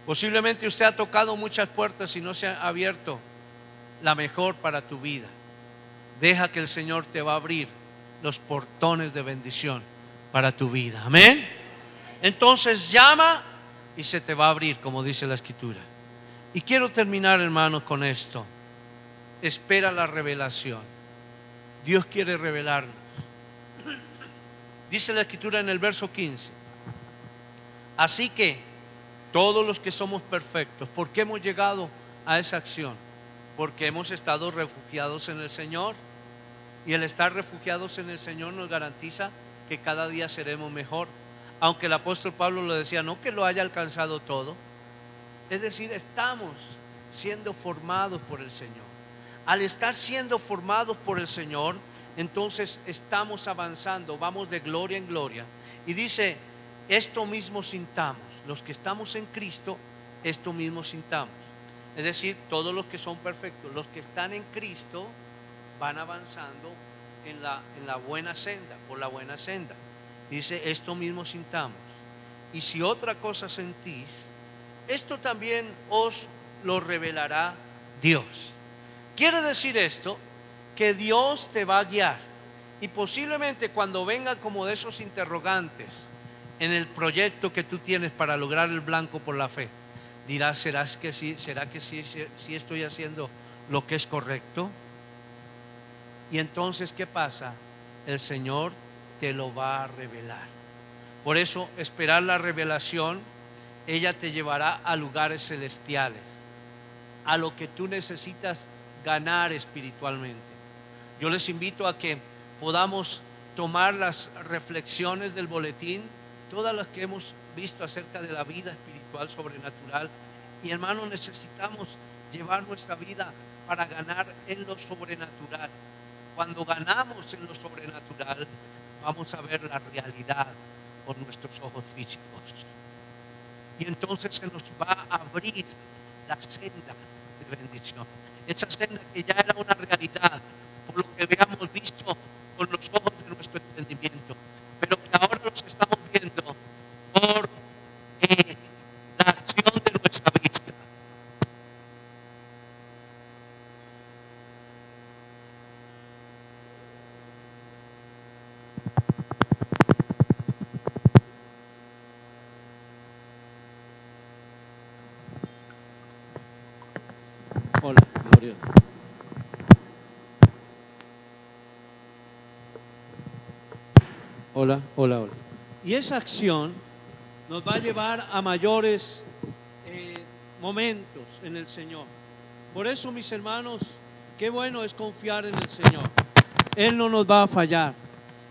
Posiblemente usted ha tocado muchas puertas y no se ha abierto la mejor para tu vida. Deja que el Señor te va a abrir los portones de bendición para tu vida. Amén. Entonces llama y se te va a abrir, como dice la Escritura. Y quiero terminar, hermanos, con esto. espera la revelación. Dios quiere revelarnos. Dice la Escritura en el verso 15. Así que todos los que somos perfectos, ¿por qué hemos llegado a esa acción? Porque hemos estado refugiados en el Señor. Y el estar refugiados en el Señor nos garantiza que cada día seremos mejor. Aunque el apóstol Pablo lo decía, no que lo haya alcanzado todo. Es decir, estamos siendo formados por el Señor. Al estar siendo formados por el Señor, entonces estamos avanzando, vamos de gloria en gloria. Y dice, esto mismo sintamos. Los que estamos en Cristo, esto mismo sintamos. Es decir, todos los que son perfectos, los que están en Cristo, van avanzando en la buena senda, por la buena senda. Dice, esto mismo sintamos. Y si otra cosa sentís, esto también os lo revelará Dios. Quiere decir esto, que Dios te va a guiar. Y posiblemente cuando vengan como de esos interrogantes en el proyecto que tú tienes para lograr el blanco por la fe, dirás, ¿será que sí estoy haciendo lo que es correcto? Y entonces, ¿qué pasa? El Señor te lo va a revelar. Por eso, esperar la revelación, ella te llevará a lugares celestiales, a lo que tú necesitas ganar espiritualmente. Yo les invito a que podamos tomar las reflexiones del boletín, todas las que hemos visto acerca de la vida espiritual sobrenatural. Y hermanos, necesitamos llevar nuestra vida para ganar en lo sobrenatural. Cuando ganamos en lo sobrenatural, vamos a ver la realidad con nuestros ojos físicos. Y entonces se nos va a abrir la senda de bendición. Esa senda que ya era una realidad, por lo que habíamos visto con los ojos de nuestro entendimiento, pero que ahora los estamos viendo por la acción de nuestra vista. Hola, Gloria. Hola. Y esa acción nos va a llevar a mayores momentos en el Señor. Por eso, mis hermanos, qué bueno es confiar en el Señor. Él no nos va a fallar.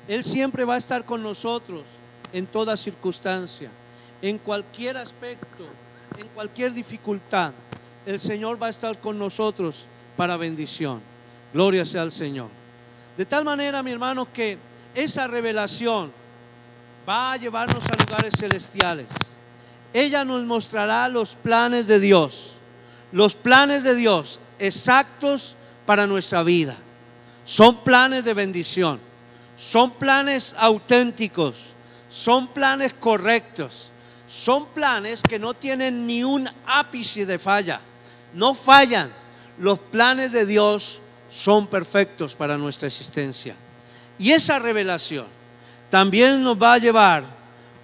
Él siempre va a estar con nosotros en toda circunstancia, en cualquier aspecto, en cualquier dificultad. El Señor va a estar con nosotros para bendición. Gloria sea al Señor. De tal manera, mi hermano, que esa revelación va a llevarnos a lugares celestiales. Ella nos mostrará los planes de Dios exactos para nuestra vida. Son planes de bendición, son planes auténticos, son planes correctos, son planes que no tienen ni un ápice de falla, no fallan. Los planes de Dios son perfectos para nuestra existencia. Y esa revelación también nos va a llevar,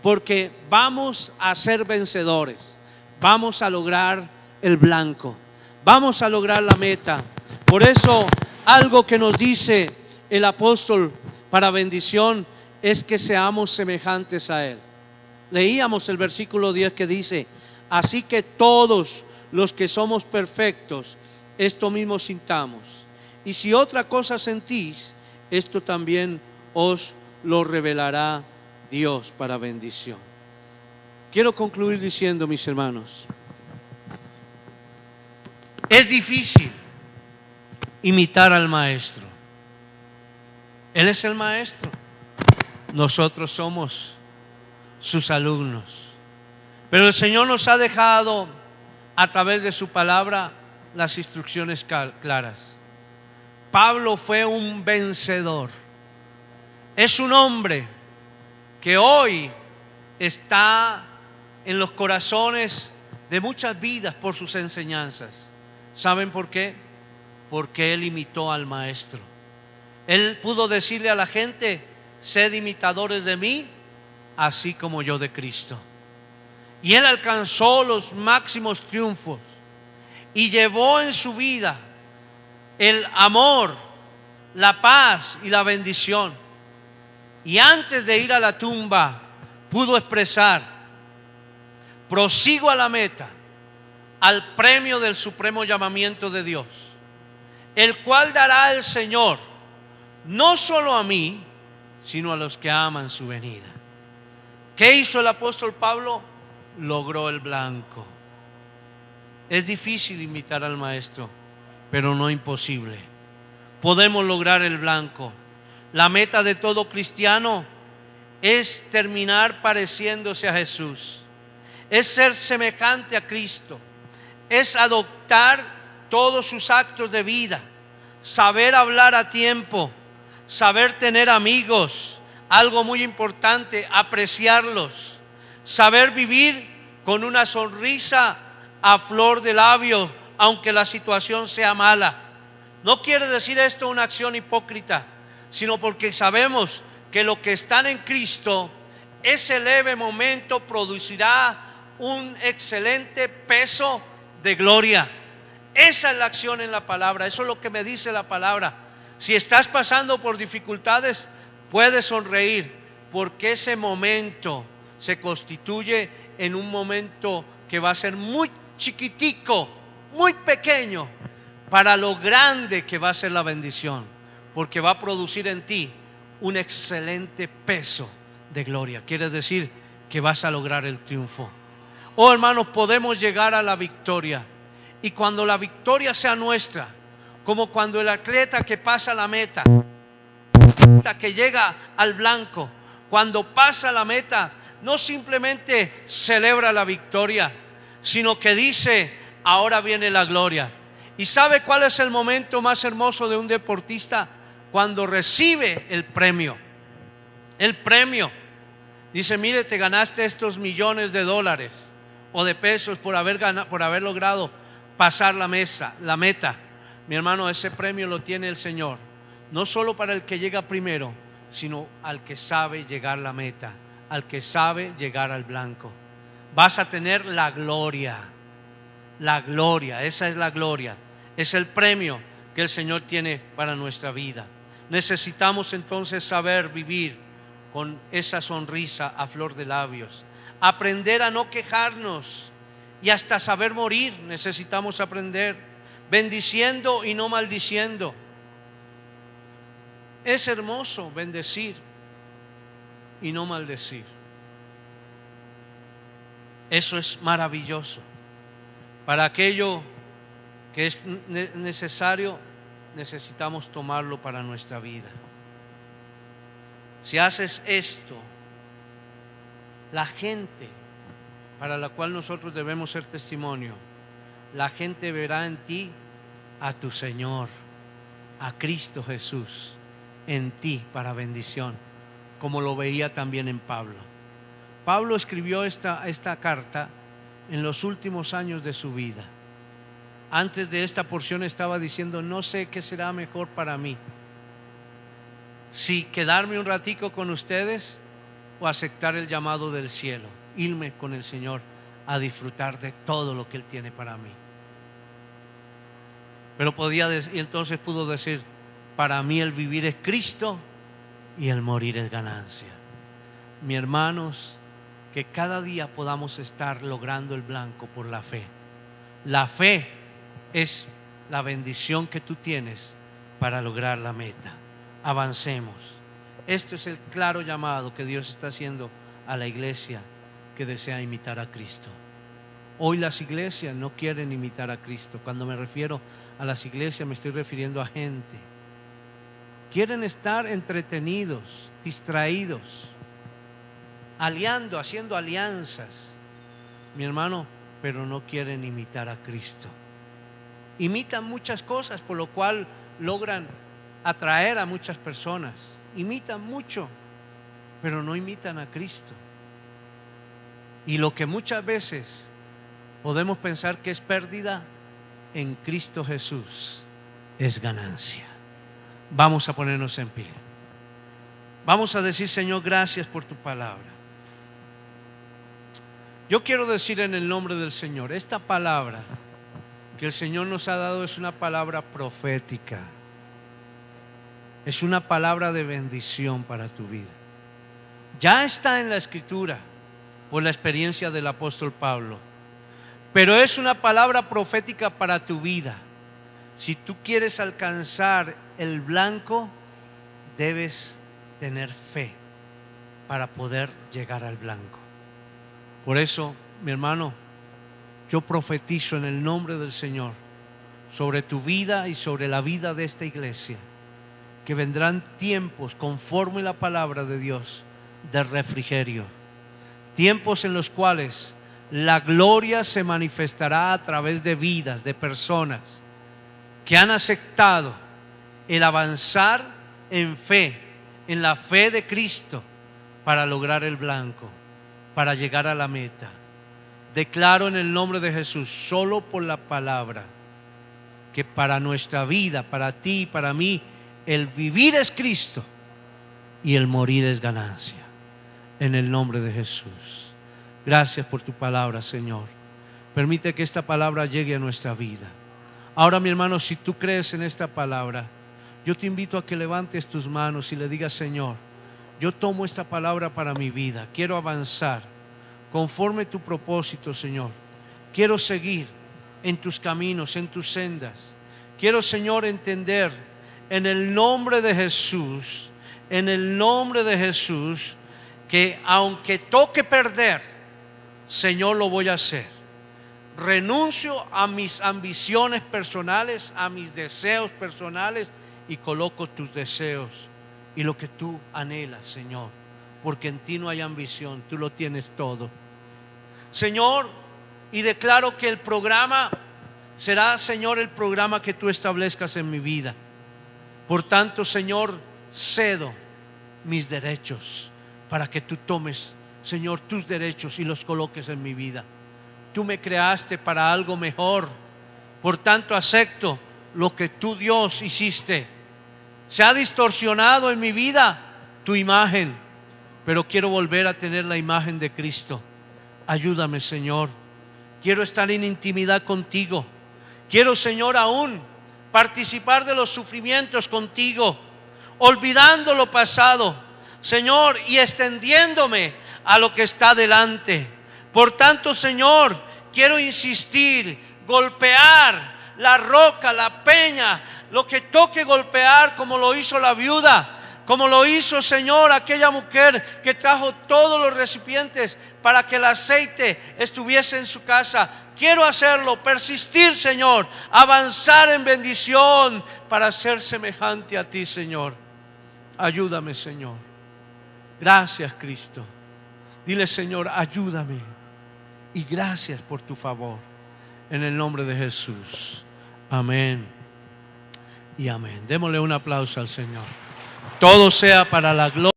porque vamos a ser vencedores, vamos a lograr el blanco, vamos a lograr la meta. Por eso, algo que nos dice el apóstol para bendición es que seamos semejantes a Él. Leíamos el versículo 10 que dice, así que todos los que somos perfectos, esto mismo sintamos. Y si otra cosa sentís, esto también os lo revelará Dios para bendición. Quiero concluir diciendo, mis hermanos, es difícil imitar al maestro. Él es el maestro. Nosotros somos sus alumnos. Pero el Señor nos ha dejado a través de su palabra las instrucciones claras. Pablo fue un vencedor. Es un hombre que hoy está en los corazones de muchas vidas por sus enseñanzas. ¿Saben por qué? Porque él imitó al maestro. Él pudo decirle a la gente, sed imitadores de mí, así como yo de Cristo. Y él alcanzó los máximos triunfos y llevó en su vida el amor, la paz y la bendición. Y antes de ir a la tumba, pudo expresar: prosigo a la meta, al premio del supremo llamamiento de Dios, el cual dará el Señor, no solo a mí, sino a los que aman su venida. ¿Qué hizo el apóstol Pablo? Logró el blanco. Es difícil imitar al maestro, pero no imposible. Podemos lograr el blanco. La meta de todo cristiano es terminar pareciéndose a Jesús, es ser semejante a Cristo, es adoptar todos sus actos de vida, saber hablar a tiempo, saber tener amigos, algo muy importante, apreciarlos, saber vivir con una sonrisa a flor de labios, aunque la situación sea mala. No quiere decir esto una acción hipócrita, sino porque sabemos que lo que están en Cristo, ese leve momento producirá un excelente peso de gloria. Esa es la acción en la palabra, eso es lo que me dice la palabra. Si estás pasando por dificultades, puedes sonreír, porque ese momento se constituye en un momento que va a ser muy chiquitico, muy pequeño, para lo grande que va a ser la bendición, porque va a producir en ti un excelente peso de gloria. Quiere decir que vas a lograr el triunfo. Oh, hermanos, podemos llegar a la victoria, y cuando la victoria sea nuestra, como cuando el atleta que pasa la meta, que llega al blanco, cuando pasa la meta, no simplemente celebra la victoria, sino que dice: ahora viene la gloria. ¿Y sabe cuál es el momento más hermoso de un deportista? Cuando recibe el premio. El premio. Dice: mire, te ganaste estos millones de dólares o de pesos por haber logrado pasar la meta. Mi hermano, ese premio lo tiene el Señor, no solo para el que llega primero, sino al que sabe llegar a la meta, al que sabe llegar al blanco. Vas a tener la gloria. La gloria, esa es la gloria. Es el premio que el Señor tiene para nuestra vida. Necesitamos entonces saber vivir con esa sonrisa a flor de labios. Aprender a no quejarnos y hasta saber morir. Necesitamos aprender bendiciendo y no maldiciendo. Es hermoso bendecir y no maldecir. Eso es maravilloso. Para aquello que es necesario, necesitamos tomarlo para nuestra vida. Si haces esto, la gente para la cual nosotros debemos ser testimonio, la gente verá en ti a tu Señor, a Cristo Jesús, en ti para bendición, como lo veía también en Pablo. Pablo escribió esta carta en los últimos años de su vida. Antes de esta porción estaba diciendo: no sé qué será mejor para mí, si quedarme un ratico con ustedes o aceptar el llamado del cielo, irme con el Señor a disfrutar de todo lo que Él tiene para mí. Pero y entonces pudo decir: para mí el vivir es Cristo y el morir es ganancia. Mis hermanos, que cada día podamos estar logrando el blanco por la fe. La fe es la bendición que tú tienes para lograr la meta. Avancemos. Esto es el claro llamado que Dios está haciendo a la iglesia que desea imitar a Cristo. Hoy las iglesias no quieren imitar a Cristo. Cuando me refiero a las iglesias, me estoy refiriendo a gente. Quieren estar entretenidos, distraídos, haciendo alianzas, mi hermano, pero no quieren imitar a Cristo. Imitan muchas cosas, por lo cual logran atraer a muchas personas. Imitan mucho, pero no imitan a Cristo. Y lo que muchas veces podemos pensar que es pérdida, en Cristo Jesús es ganancia. Vamos a ponernos en pie. Vamos a decir: Señor, gracias por tu palabra. Yo quiero decir en el nombre del Señor, esta palabra que el Señor nos ha dado es una palabra profética. Es una palabra de bendición para tu vida. Ya está en la Escritura por la experiencia del apóstol Pablo, pero es una palabra profética para tu vida. Si tú quieres alcanzar el blanco, debes tener fe para poder llegar al blanco. Por eso, mi hermano, yo profetizo en el nombre del Señor sobre tu vida y sobre la vida de esta iglesia, que vendrán tiempos conforme la palabra de Dios de refrigerio, tiempos en los cuales la gloria se manifestará a través de vidas, de personas que han aceptado el avanzar en fe, en la fe de Cristo, para lograr el blanco, para llegar a la meta. Declaro en el nombre de Jesús, solo por la palabra, que para nuestra vida, para ti y para mí, el vivir es Cristo y el morir es ganancia. En el nombre de Jesús. Gracias por tu palabra, Señor. Permite que esta palabra llegue a nuestra vida. Ahora, mi hermano, si tú crees en esta palabra, yo te invito a que levantes tus manos y le digas: Señor, yo tomo esta palabra para mi vida. Quiero avanzar conforme tu propósito, Señor. Quiero seguir en tus caminos, en tus sendas. Quiero, Señor, entender en el nombre de Jesús, en el nombre de Jesús, que aunque toque perder, Señor, lo voy a hacer. Renuncio a mis ambiciones personales, a mis deseos personales, y coloco tus deseos y lo que tú anhelas, Señor, porque en ti no hay ambición, tú lo tienes todo, Señor. Y declaro que el programa será, Señor, el programa que tú establezcas en mi vida. Por tanto, Señor, cedo mis derechos para que tú tomes, Señor, tus derechos y los coloques en mi vida. Tú me creaste para algo mejor. Por tanto, acepto lo que tú, Dios, hiciste. Se ha distorsionado en mi vida tu imagen, pero quiero volver a tener la imagen de Cristo. Ayúdame, Señor. Quiero estar en intimidad contigo. Quiero, Señor, aún participar de los sufrimientos contigo, olvidando lo pasado, Señor, y extendiéndome a lo que está delante. Por tanto, Señor, quiero insistir, golpear la roca, la peña, lo que toque golpear, como lo hizo la viuda, como lo hizo, Señor, aquella mujer que trajo todos los recipientes para que el aceite estuviese en su casa. Quiero hacerlo, persistir, Señor, avanzar en bendición para ser semejante a ti, Señor. Ayúdame, Señor. Gracias, Cristo. Dile: Señor, ayúdame. Y gracias por tu favor. En el nombre de Jesús. Amén y amén. Démosle un aplauso al Señor. Todo sea para la gloria.